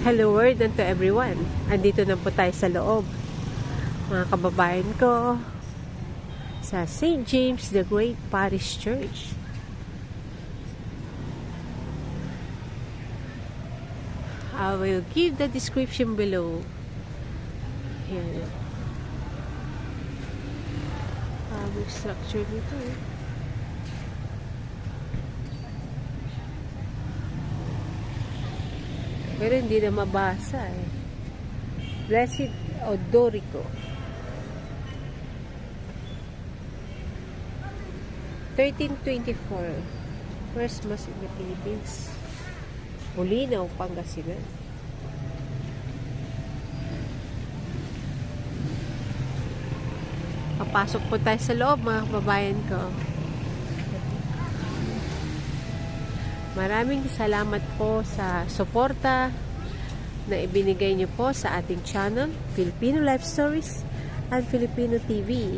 Hello world and to everyone. Andito na po tayo sa loob. Mga kababayan ko sa St. James the Great Parish Church. I will give the description below. Yan. Structure nito eh. Pero hindi na mabasa eh. Blessed Odorico. 1324. First Mass in the Philippines. Bulinaw, Pangasinan. Papasok po tayo sa loob, mga kababayan ko. Maraming salamat po sa suporta na ibinigay niyo po sa ating channel, Filipino Life Stories and Filipino TV.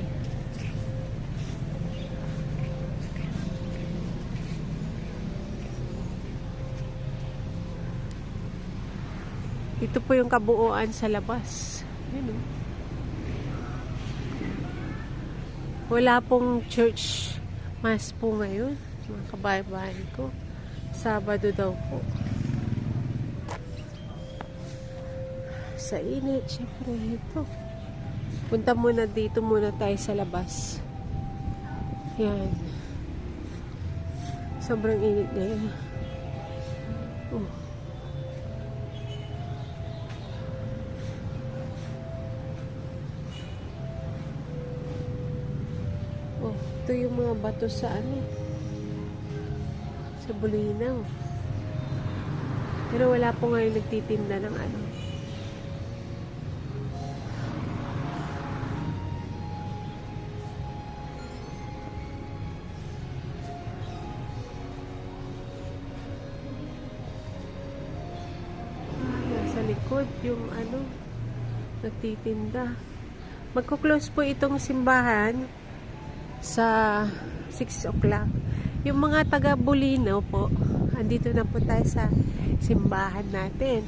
Ito po yung kabuuan sa labas. Yun, oh. Wala pong church mass po ngayon, mga kababayan ko. Sabado daw po. Sa init, syempre ito. Punta muna dito muna tayo sa labas. Yan. Sobrang init na yun. Oh. Oh, ito yung mga bato sa ano. Sa Bulinaw. Pero wala po ngayon nagtitinda ng ano. Nasa likod yung ano nagtitinda. Magko-close po itong simbahan sa 6 o'clock. Yung mga taga Bulinaw po, andito na po tayo sa simbahan natin.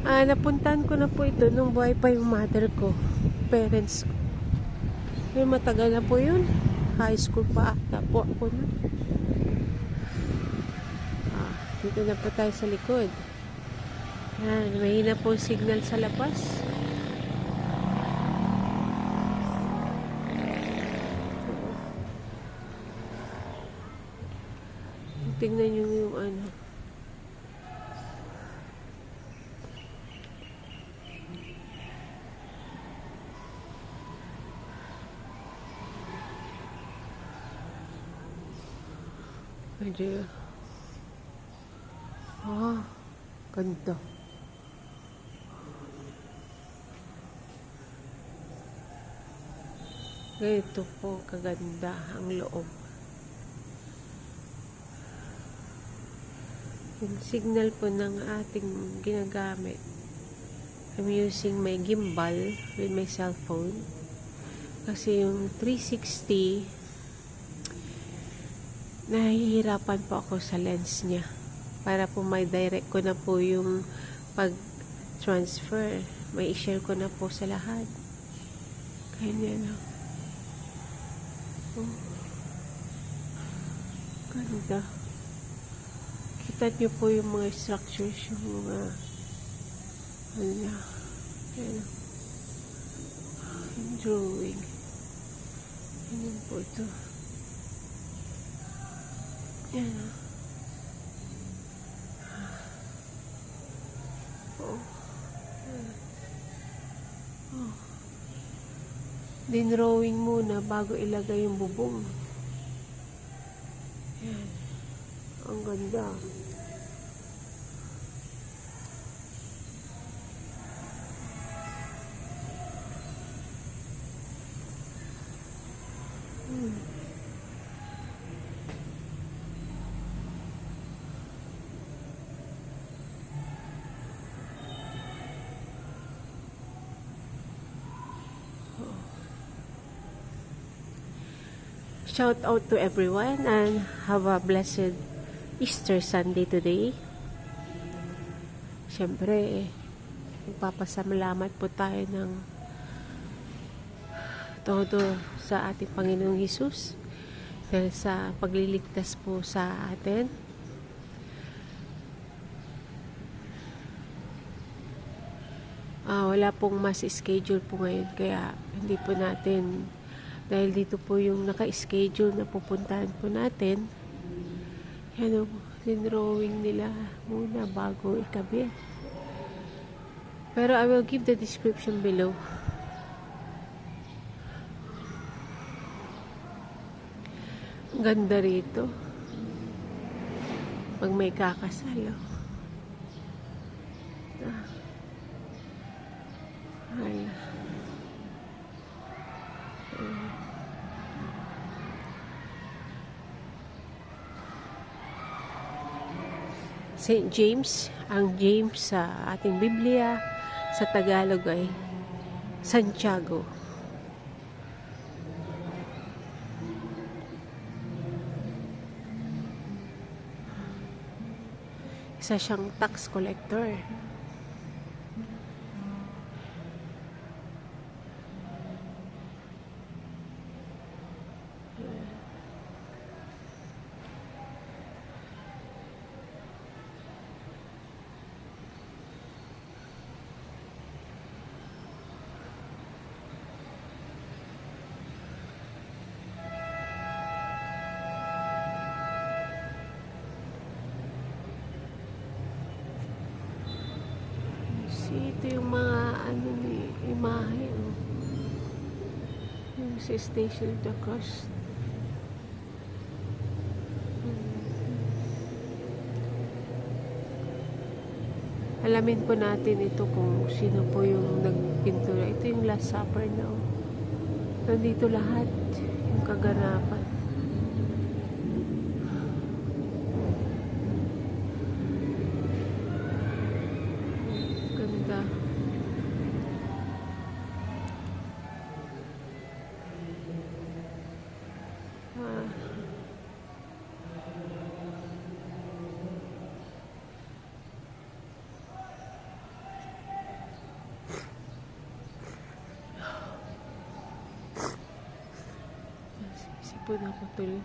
Napuntahan ko na po ito nung buhay pa yung mother ko, parents ko. Yung matagal na po yun. High school pa ata po ako na. Dito na po tayo sa likod. Yan, mahina po signal sa labas. Tingnan nyo yung ano. Medyo. Ganda. Ganito po kaganda ang loob. Yung signal po ng ating ginagamit. I'm using my gimbal with my cellphone. Kasi yung 360, nahihirapan po ako sa lens niya. Para po may direct ko na po yung pag-transfer. May i-share ko na po sa lahat. Kaya na. Oh. Ganda. Kita nyo po yung mga structures, yung mga ano na, yung drawing. Yan po ito. Yan. Oh. Oh. Dinrawing muna bago ilagay yung bubong. Yan. Ang ganda. Shout out to everyone and have a blessed Easter Sunday today. Siyempre, magpapasalamat po tayo ng todo sa ating Panginoong Hesus dahil sa pagliligtas po sa atin. Wala pong mas schedule po ngayon, kaya hindi po natin, dahil dito po yung naka-schedule na pupuntahan po natin, yan o, drawing nila muna bago ikabit. Pero I will give the description below. Ang ganda rito pag may kakasal. St. James, ang James sa ating Biblia sa Tagalog ay Santiago. Isa siyang tax collector. Ito yung mga ni imahe, yung sa Station of the Cross. Alamin po natin ito kung sino po yung nagpintura. Ito yung Last Supper na nandito lahat yung kaganapan. Ganda. Sipon ako tuloy.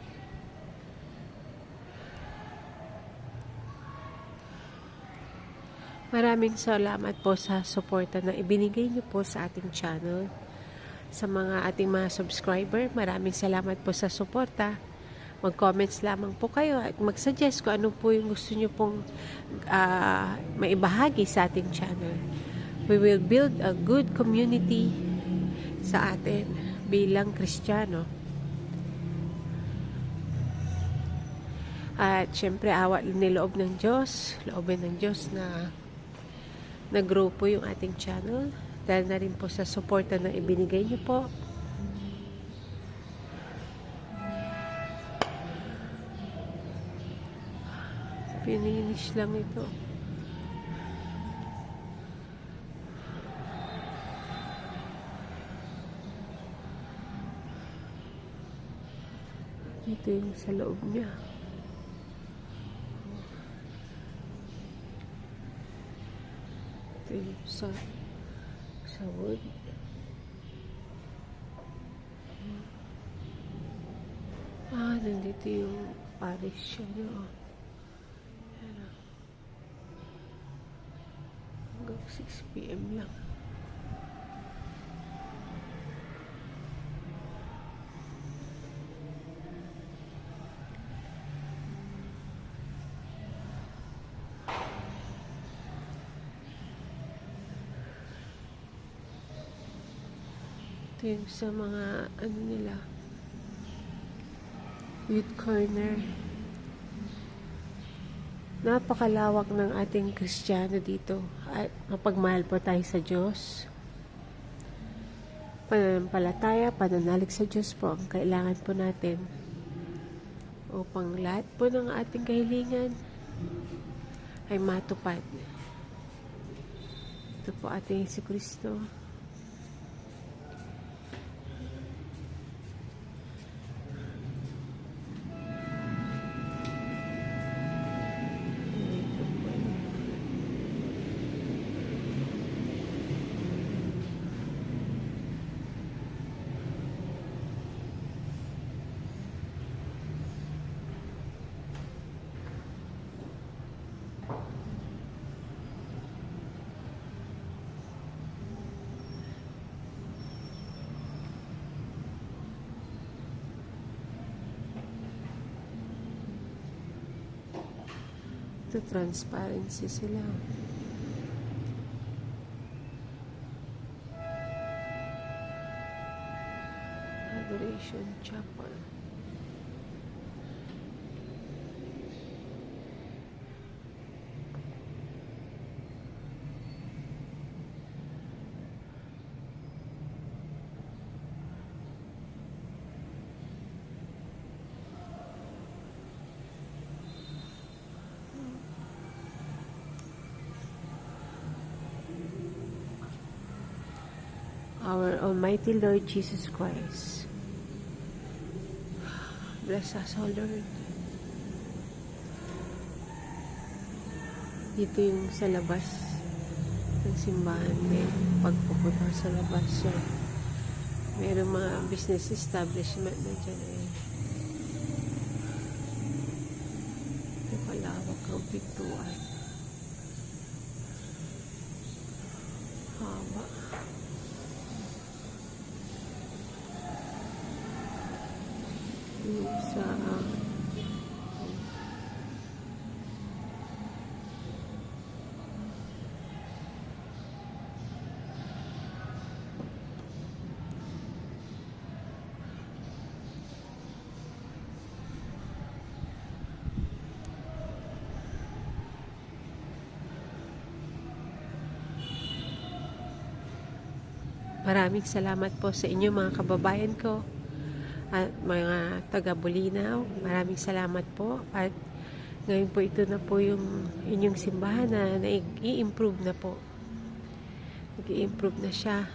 Maraming salamat po sa suporta na ibinigay niyo po sa ating channel. Sa mga ating mga subscriber, maraming salamat po sa suporta. Mag-comments lamang po kayo at mag-suggest kung ano po yung gusto niyo pong maibahagi sa ating channel. We will build a good community sa atin bilang Kristiyano. At syempre, awa niloob ng Diyos, loobin ng Diyos na nag-grow po yung ating channel. Dahil na rin po sa suporta na ibinigay niyo po. Finish lang ito. Ito yung sa loob niya. Ito yung sa wood. Nandito yung parish siya, no? Hanggang 6 PM lang. Ito yung sa mga ano nila, youth corner. Napakalawak ng ating Kristiyano dito at mapagmahal po tayo sa Diyos. Pananampalataya, pananalig sa Diyos po ang kailangan po natin upang lahat po ng ating kahilingan ay matupad. Ito po ating Jesucristo. Ito, transparency sila. Adoration Chapel. Our Almighty Lord Jesus Christ, bless us, O Lord. Dito yung sa labas ng simbahan. May pagpupunta sa labas siya. Mayroong mga business establishment na dyan eh. Ito palawak ang pintuan. Haba. Yung sa maraming salamat po sa inyo mga kababayan ko at mga taga-Bulinaw. Maraming salamat po at ngayon po ito na po yung inyong simbahan na nag-i-improve na po. Nag-i-improve na siya.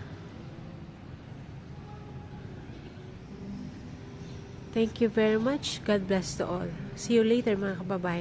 Thank you very much. God bless to all. See you later mga kababayan.